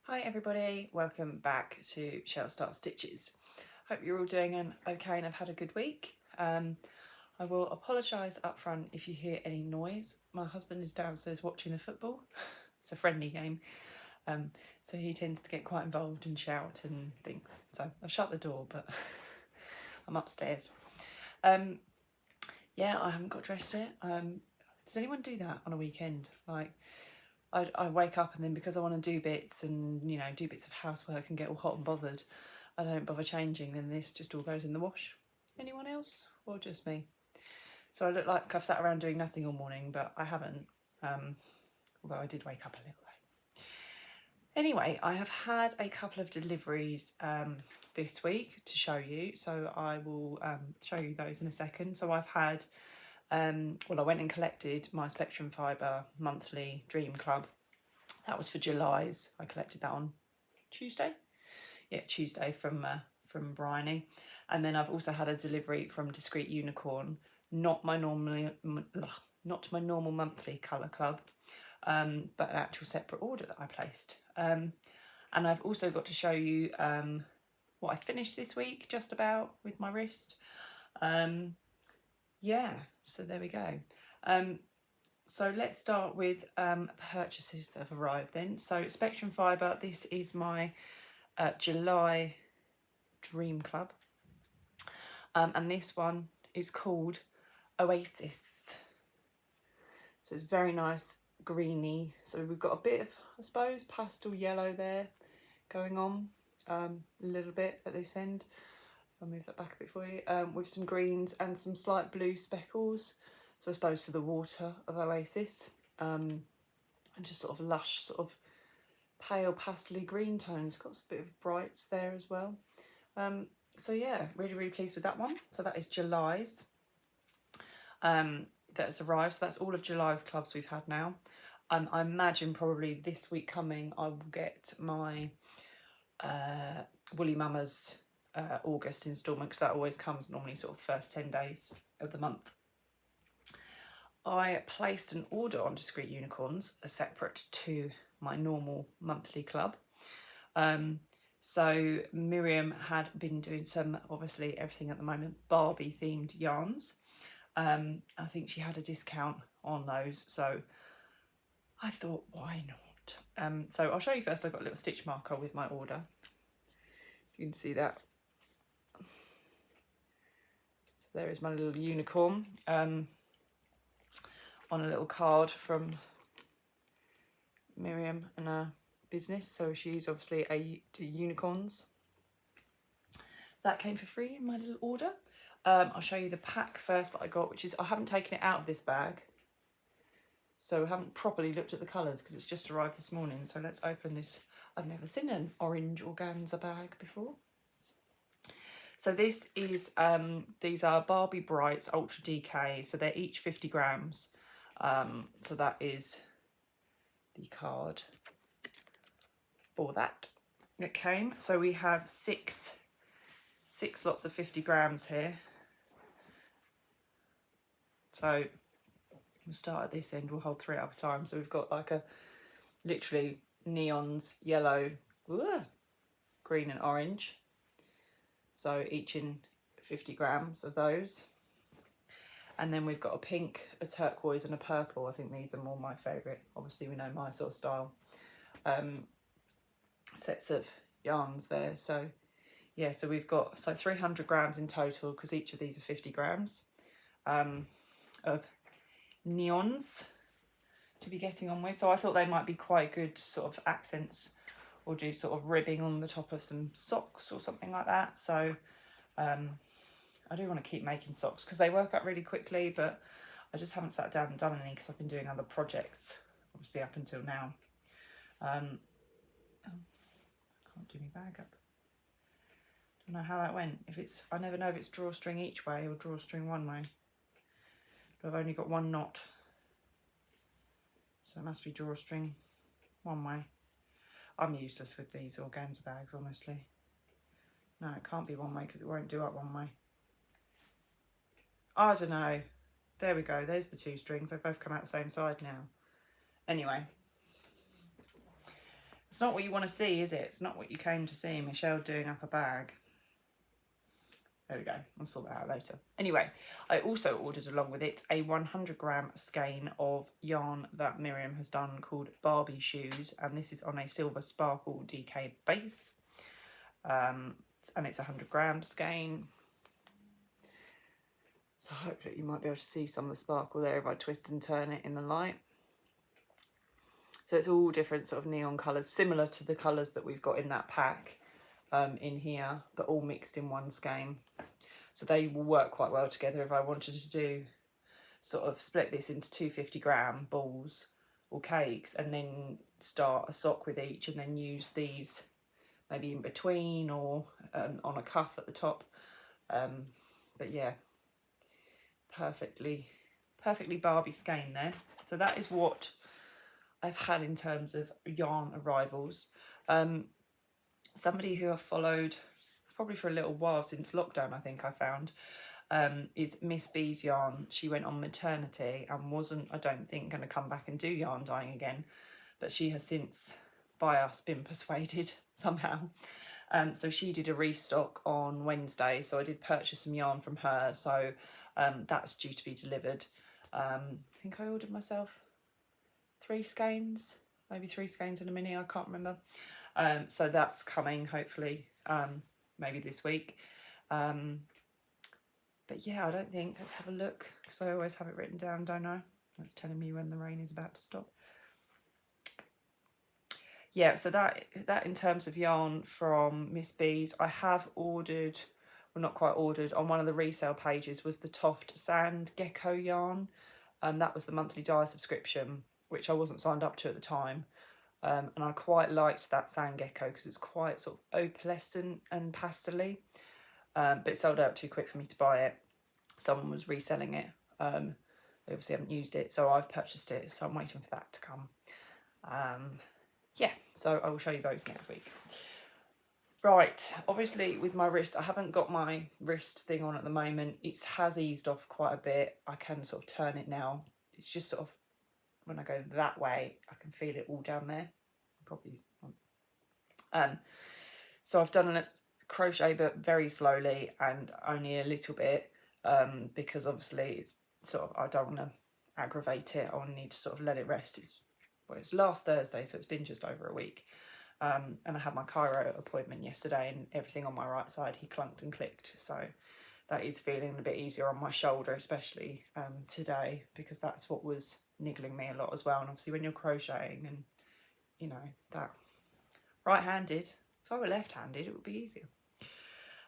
Hi everybody, welcome back to Shell Start Stitches. Hope you're all doing okay and have had a good week. I will apologise up front if you hear any noise. My husband is downstairs watching the football. It's a friendly game, so he tends to get quite involved and shout and things. So I've shut the door, but I'm upstairs. Yeah, I haven't got dressed yet. Does anyone do that on a weekend? Like, I wake up and then because I want to do bits and, you know, do bits of housework and get all hot and bothered, I don't bother changing, then this just all goes in the wash. Anyone else? Or just me? So I look like I've sat around doing nothing all morning, but I haven't, although I did wake up a little late. Anyway, I have had a couple of deliveries this week to show you, so I will show you those in a second. So I've had well, I went and collected my Spectrum Fibre monthly Dream Club. That was for July's. I collected that on Tuesday. Yeah, Tuesday from Bryony. And then I've also had a delivery from Discrete Unicorn, not my normal monthly colour club, but an actual separate order that I placed. And I've also got to show you what I finished this week, just about, with my wrist. Yeah, so there we go. So let's start with purchases that have arrived then. So Spectrum Fibre, this is my July Dream Club. And this one is called Oasis. So it's very nice, greeny. So we've got a bit of, I suppose, pastel yellow there going on, a little bit at this end. I'll move that back a bit for you, with some greens and some slight blue speckles. So I suppose for the water of Oasis, and just sort of lush, sort of pale pastel green tones. Got a bit of brights there as well. So yeah, really pleased with that one. So that is July's. That's arrived. So that's all of July's clubs we've had now. I imagine probably this week coming I will get my Woolly Mama's August instalment, because that always comes normally sort of first 10 days of the month. I placed an order on Discrete Unicorns, separate to my normal monthly club. So Miriam had been doing some, obviously everything at the moment, Barbie themed yarns. I think she had a discount on those, so I thought, why not? So I'll show you first. I've got a little stitch marker with my order. You can see that. So there is my little unicorn on a little card from Miriam and her business. So she's obviously to unicorns. That came for free in my little order. I'll show you the pack first that I got, which is, I haven't taken it out of this bag, so I haven't properly looked at the colours because it's just arrived this morning. So let's open this. I've never seen an orange organza bag before. So this is, these are Barbie Brights Ultra DK, so they're each 50 grams. So that is the card for that came. So we have six lots of 50 grams here. So we'll start at this end, we'll hold 3 at a time. So we've got like a literally neons, yellow, green and orange. So each in 50 grams of those. And then we've got a pink, a turquoise and a purple. I think these are more my favourite. Obviously we know my sort of style. Sets of yarns there. So yeah, so we've got 300 grams in total, because each of these are 50 grams of neons to be getting on with. So I thought they might be quite good sort of accents, or do sort of ribbing on the top of some socks or something like that. So I do want to keep making socks because they work up really quickly, but I just haven't sat down and done any because I've been doing other projects, obviously, up until now. Oh, I can't do my bag up. Don't know how that went. I never know if it's drawstring each way or drawstring one way. But I've only got one knot, so it must be drawstring one way. I'm useless with these organza bags, honestly. No, it can't be one way because it won't do up one way. I don't know. There we go. There's the 2 strings. They both come out the same side now. Anyway. It's not what you want to see, is it? It's not what you came to see, Michelle doing up a bag. There we go, I'll sort that out later. Anyway, I also ordered along with it a 100-gram skein of yarn that Miriam has done called Barbie Shoes, and this is on a silver sparkle DK base. And it's a 100-gram skein. So hopefully you might be able to see some of the sparkle there if I twist and turn it in the light. So it's all different sort of neon colours, similar to the colours that we've got in that pack in here, but all mixed in one skein. So they will work quite well together if I wanted to do sort of split this into 250-gram balls or cakes and then start a sock with each and then use these maybe in between or on a cuff at the top. But yeah, perfectly Barbie skein there. So that is what I've had in terms of yarn arrivals. Somebody who I've followed probably for a little while since lockdown, I think I found, is Miss B's Yarn. She went on maternity and wasn't, I don't think, going to come back and do yarn dyeing again, but she has since, by us, been persuaded somehow. So she did a restock on Wednesday, so I did purchase some yarn from her, so that's due to be delivered. I think I ordered myself 3 skeins, maybe 3 skeins in a mini, I can't remember. So that's coming, hopefully, maybe this week. But yeah, I don't think, let's have a look, because I always have it written down, don't I? That's telling me when the rain is about to stop. Yeah, so that in terms of yarn from Miss B's, I have ordered, well, not quite ordered, on one of the resale pages was the Toft Sand Gecko yarn, and that was the monthly dye subscription, which I wasn't signed up to at the time. And I quite liked that Sand Gecko because it's quite sort of opalescent and pastel-y, but it sold out too quick for me to buy it. Someone was reselling it. They obviously haven't used it, so I've purchased it, so I'm waiting for that to come. Yeah, so I will show you those next week. Right, obviously with my wrist, I haven't got my wrist thing on at the moment. It has eased off quite a bit. I can sort of turn it now. It's just sort of, when I go that way, I can feel it all down there. Probably. So I've done a crochet, but very slowly and only a little bit, because obviously it's sort of, I don't want to aggravate it. I need to sort of let it rest. It's last Thursday, so it's been just over a week. And I had my chiro appointment yesterday, and everything on my right side, he clunked and clicked. So that is feeling a bit easier on my shoulder, especially today, because that's what was niggling me a lot as well. And obviously when you're crocheting and, you know, that right-handed, if I were left-handed, it would be easier.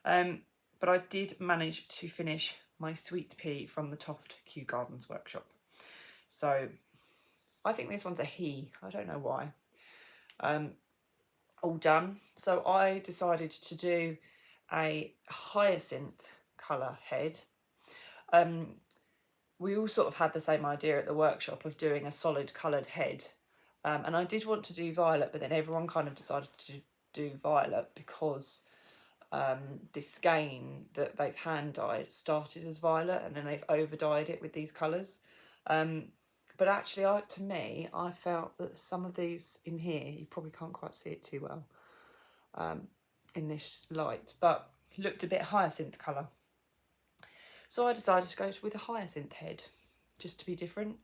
But I did manage to finish my sweet pea from the Toft Kew Gardens workshop. So I think this one's a he. I don't know why. All done. So I decided to do a hyacinth colour head. We all sort of had the same idea at the workshop of doing a solid coloured head. And I did want to do violet, but then everyone kind of decided to do violet because this skein that they've hand dyed started as violet and then they've over dyed it with these colours. But actually, to me, I felt that some of these in here, you probably can't quite see it too well in this light, but looked a bit hyacinth colour. So I decided to go with a hyacinth head, just to be different.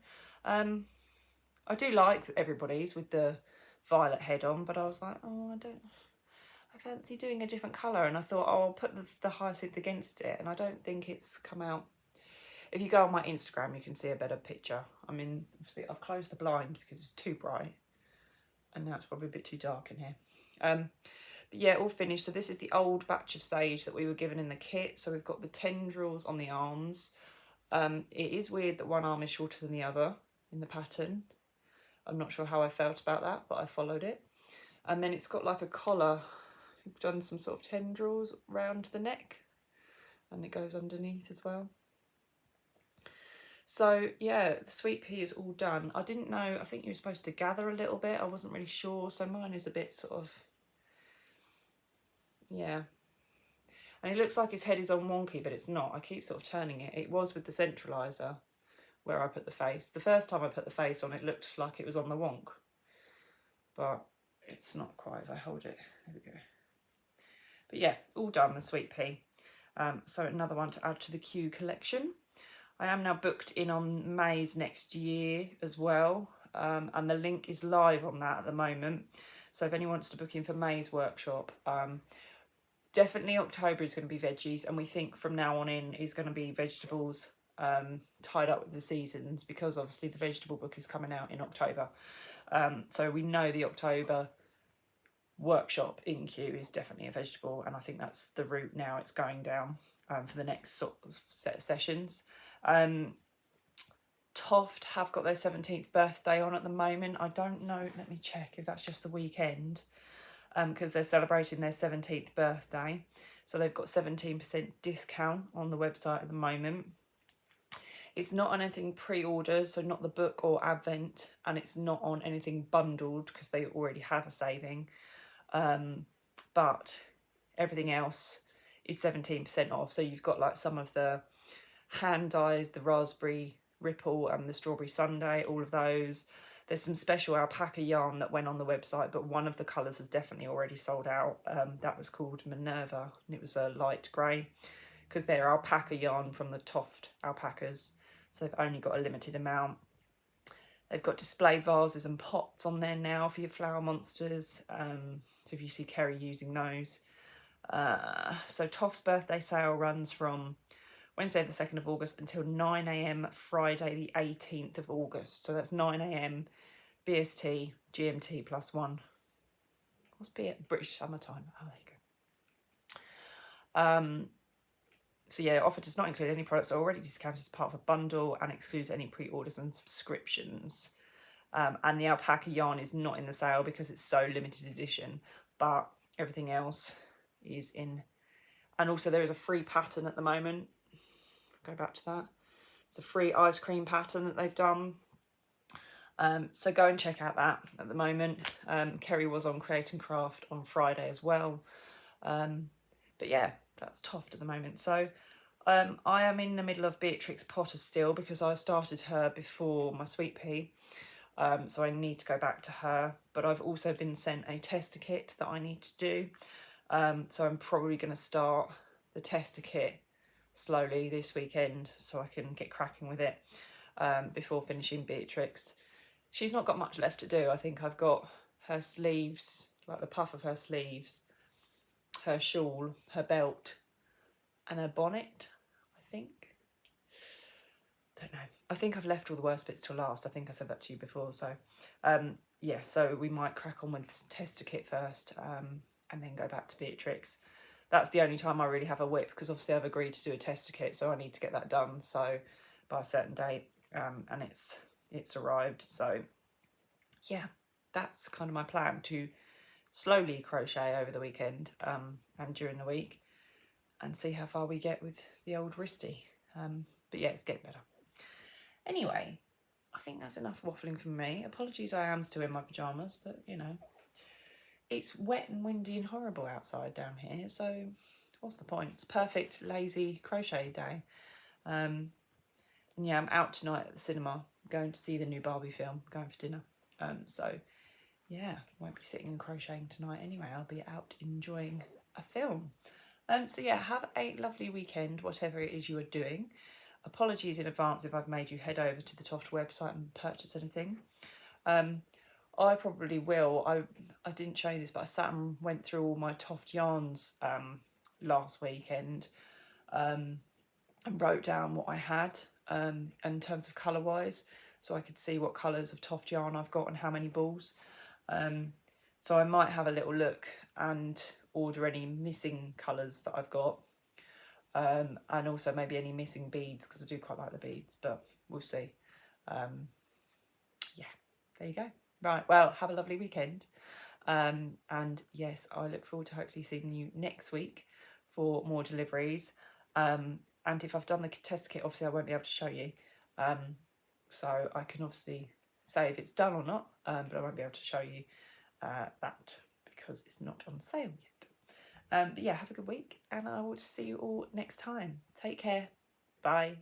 I do like everybody's with the violet head on, but I was like, oh, I fancy doing a different colour. And I thought, oh, I'll put the hyacinth against it. And I don't think it's come out. If you go on my Instagram, you can see a better picture. I mean, obviously I've closed the blind because it's too bright. And now it's probably a bit too dark in here. But yeah, all finished. So this is the old batch of sage that we were given in the kit. So we've got the tendrils on the arms. It is weird that one arm is shorter than the other in the pattern. I'm not sure how I felt about that, but I followed it. And then it's got like a collar. We've done some sort of tendrils around the neck. And it goes underneath as well. So yeah, the sweet pea is all done. I didn't know, I think you were supposed to gather a little bit. I wasn't really sure. So mine is a bit sort of, yeah. And it looks like his head is on wonky, but it's not. I keep sort of turning it. It was with the centraliser where I put the face. The first time I put the face on, it looked like it was on the wonk. But it's not quite, if I hold it, there we go. But yeah, all done, the sweet pea. So another one to add to the Kew collection. I am now booked in on May's next year as well, and the link is live on that at the moment. So if anyone wants to book in for May's workshop, definitely October is going to be veggies, and we think from now on in is going to be vegetables, tied up with the seasons, because obviously the vegetable book is coming out in October. So we know the October workshop in Kew is definitely a vegetable, and I think that's the route now it's going down for the next sort of set of sessions. Toft have got their 17th birthday on at the moment. I don't know, let me check if that's just the weekend, because they're celebrating their 17th birthday. So they've got 17% discount on the website at the moment. It's not on anything pre-order, so not the book or advent, and it's not on anything bundled because they already have a saving. But everything else is 17% off. So you've got like some of the hand dyes, the raspberry ripple and the strawberry sundae, all of those. There's some special alpaca yarn that went on the website, but one of the colours has definitely already sold out. That was called Minerva, and it was a light grey, because they're alpaca yarn from the Toft alpacas, so they've only got a limited amount. They've got display vases and pots on there now for your flower monsters, so if you see Kerry using those. So Toft's birthday sale runs from Wednesday the 2nd of August until 9 AM Friday the 18th of August. So that's 9 AM BST GMT +1. What's British summertime? Oh, there you go. So yeah, offer does not include any products already discounted as part of a bundle and excludes any pre-orders and subscriptions. And the alpaca yarn is not in the sale because it's so limited edition, but everything else is in. And also there is a free pattern at the moment. Go back to that. It's a free ice cream pattern that they've done. So go and check out that at the moment. Kerry was on Create and Craft on Friday as well. But yeah, that's Toft at the moment. So I am in the middle of Beatrix Potter still, because I started her before my sweet pea. So I need to go back to her. But I've also been sent a tester kit that I need to do. So I'm probably going to start the tester kit slowly this weekend so I can get cracking with it before finishing Beatrix. She's not got much left to do. I think I've got her sleeves, like the puff of her sleeves, her shawl, her belt, and her bonnet, I think. Don't know. I think I've left all the worst bits till last. I think I said that to you before. So yeah, so we might crack on with tester kit first and then go back to Beatrix. That's the only time I really have a whip, because obviously I've agreed to do a tester kit, so I need to get that done so by a certain date, and it's arrived. So yeah, that's kind of my plan, to slowly crochet over the weekend and during the week, and see how far we get with the old wristy. But yeah, it's getting better. Anyway, I think that's enough waffling from me. Apologies, I am still in my pyjamas, but you know, it's wet and windy and horrible outside down here, so what's the point? It's perfect lazy crochet day. And yeah, I'm out tonight at the cinema, going to see the new Barbie film, going for dinner. So yeah, won't be sitting and crocheting tonight anyway. I'll be out enjoying a film. So yeah, have a lovely weekend, whatever it is you are doing. Apologies in advance if I've made you head over to the Toft website and purchase anything. I probably will. I didn't show you this, but I sat and went through all my Toft yarns last weekend and wrote down what I had in terms of colour wise, so I could see what colours of Toft yarn I've got and how many balls. So I might have a little look and order any missing colours that I've got, and also maybe any missing beads, because I do quite like the beads, but we'll see. Yeah, there you go. Right, well, have a lovely weekend. And yes, I look forward to hopefully seeing you next week for more deliveries. And if I've done the test kit, obviously I won't be able to show you. So I can obviously say if it's done or not, but I won't be able to show you that because it's not on sale yet. But yeah, have a good week, and I will see you all next time. Take care. Bye.